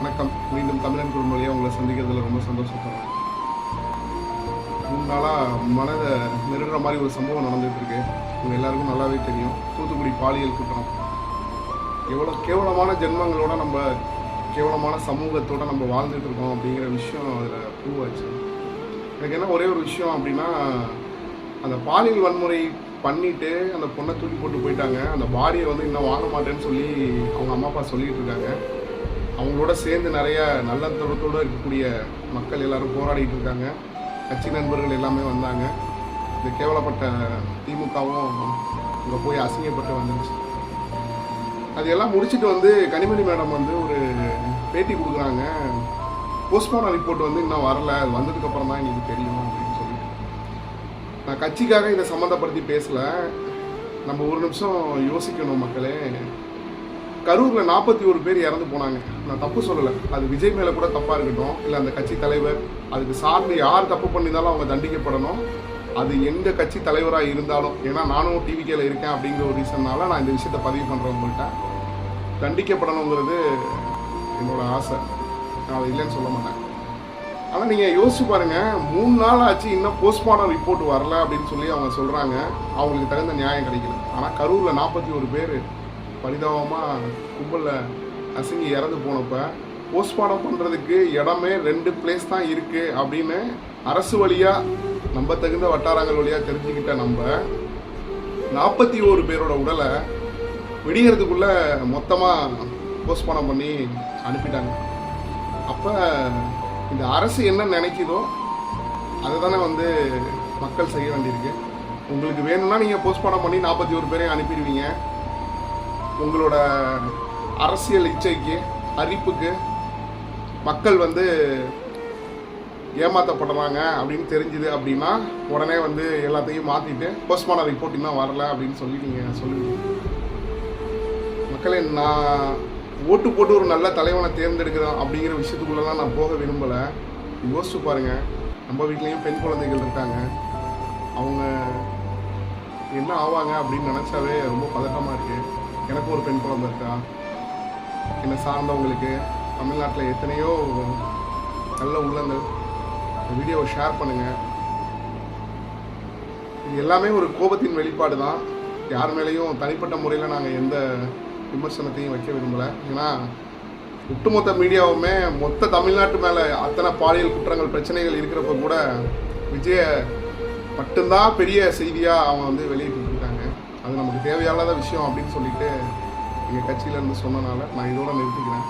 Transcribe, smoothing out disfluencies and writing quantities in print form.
வணக்கம். மீண்டும் தமிழன் குரல் வழியாக உங்களை சந்திக்கிறதுல ரொம்ப சந்தோஷப்படுறேன். 3 நாளாக மனதை நெருடுற மாதிரி ஒரு சம்பவம் நடந்துகிட்டு இருக்கு. உங்கள் எல்லாருக்கும் நல்லாவே தெரியும். தூத்துக்குடி பாலியல் குற்றம். எவ்வளோ கேவலமான ஜென்மங்களோட நம்ம கேவலமான சமூகத்தோடு நம்ம வாழ்ந்துட்டு இருக்கோம் அப்படிங்கிற விஷயம் அதில் ப்ரூவ் ஆச்சு. எனக்கு என்ன ஒரே ஒரு விஷயம் அப்படின்னா, அந்த பாலியல் வன்முறை பண்ணிவிட்டு அந்த பொண்ணை தூக்கி போட்டு போயிட்டாங்க. அந்த பாடியை இன்னும் வாங்க மாட்டேன்னு சொல்லி அவங்க அம்மா அப்பா சொல்லிகிட்டு இருக்காங்க. அவங்களோட சேர்ந்து நிறைய நல்ல தரத்தோடு இருக்கக்கூடிய மக்கள் எல்லோரும் போராடிட்டு இருக்காங்க. கட்சி நண்பர்கள் எல்லாமே வந்தாங்க. இந்த கேவலப்பட்ட திமுகவும் அங்கே போய் அசிங்கப்பட்டு வந்துருச்சு. அதையெல்லாம் முடிச்சுட்டு கனிமொழி மேடம் ஒரு பேட்டி கொடுக்குறாங்க. போஸ்ட்மார்ட்டம் ரிப்போர்ட் இன்னும் வரல, அது வந்ததுக்கப்புறம் தான் எங்களுக்கு தெரியும் அப்படின்னு சொல்லிட்டு. நான் கட்சிக்காக இதை சம்மந்தப்படுத்தி பேசலை. நம்ம ஒரு நிமிஷம் யோசிக்கணும் மக்களே. கரூரில் 41 பேர் இறந்து போனாங்க. நான் தப்பு சொல்லலை. அது விஜய் மேலே கூட தப்பாக இருக்கட்டும், இல்லை அந்த கட்சி தலைவர், அதுக்கு சார்ந்து யார் தப்பு பண்ணியிருந்தாலும் அவங்க தண்டிக்கப்படணும். அது எங்கள் கட்சி தலைவராக இருந்தாலும், ஏன்னா நானும் டிவிகேல இருக்கேன் அப்படிங்கிற ஒரு ரீசன்னால நான் இந்த விஷயத்தை பதிவு பண்ணுறவங்கள்ட்ட தண்டிக்கப்படணுங்கிறது என்னோட ஆசை. நான் அது இல்லைன்னு சொல்ல மாட்டேன். ஆனால் நீங்கள் யோசிச்சு பாருங்கள், 3 நாள் ஆச்சு இன்னும் போஸ்ட்மார்ட்டம் ரிப்போர்ட் வரல அப்படின்னு சொல்லி அவங்க சொல்கிறாங்க. அவங்களுக்கு தகுந்த நியாயம் கிடைக்கல. ஆனால் கரூரில் 41 பேர் பரிதாபமாக கும்பலில் அசிங்கி இறந்து போனப்போ போஸ்ட்மார்ட்டம் பண்ணுறதுக்கு இடமே 2 பிளேஸ் தான் இருக்குது அப்படின்னு அரசு வழியாக நம்ம தகுந்த வட்டாரங்கள் வழியாக தெரிஞ்சுக்கிட்ட நம்ம 41 பேரோட உடலை விடிகிறதுக்குள்ளே மொத்தமாக போஸ்ட்மார்ட்டம் பண்ணி அனுப்பிட்டாங்க. அப்போ இந்த அரசு என்ன நினைக்குதோ அதை தானே மக்கள் செய்ய வேண்டியிருக்கு. உங்களுக்கு வேணும்னா நீங்கள் போஸ்ட்மார்ட்டம் பண்ணி 41 பேரையும் அனுப்பிடுவீங்க. உங்களோட அரசியல் இச்சைக்கு, அரிப்புக்கு மக்கள் ஏமாற்றப்படுறாங்க அப்படின்னு தெரிஞ்சுது அப்படின்னா உடனே எல்லாத்தையும் மாற்றிட்டு போஸ்ட்மார்ட்டம் ரிப்போர்ட் இன்னும் வரல அப்படின்னு சொல்லி நீங்கள் சொல்லுவீங்க. மக்களே, நான் ஓட்டு போட்டு ஒரு நல்ல தலைவனை தேர்ந்தெடுக்கிறோம் அப்படிங்கிற விஷயத்துக்குள்ளெல்லாம் நான் போக விரும்பலை. யோசிச்சு பாருங்கள், நம்ம வீட்லேயும் பெண் குழந்தைகள் இருக்காங்க. அவங்க என்ன ஆவாங்க அப்படின்னு நினச்சாவே ரொம்ப பதட்டமாக இருக்குது. எனக்கும் ஒரு பெண் குழந்தை இருக்கா. என்னை சார்ந்தவங்களுக்கு தமிழ்நாட்டில் எத்தனையோ நல்ல உள்ளங்கள். வீடியோவை ஷேர் பண்ணுங்கள். இது எல்லாமே ஒரு கோபத்தின் வெளிப்பாடு தான். யார் மேலேயும் தனிப்பட்ட முறையில் நாங்கள் எந்த விமர்சனத்தையும் வைக்க விரும்பலை. ஏன்னா ஒட்டுமொத்த மீடியாவுமே மொத்த தமிழ்நாட்டு மேலே அத்தனை பாலியல் குற்றங்கள் பிரச்சனைகள் இருக்கிறப்ப கூட விஜய மட்டும்தான் பெரிய செய்தியாக அவங்க வெளியிட்டு இருக்காங்க. அது நமக்கு தேவையில்லாத விஷயம் அப்படின்னு சொல்லிட்டு எங்கள் கட்சியிலேருந்து சொன்னனால நான் இதோட நிறுத்திக்கிறேன்.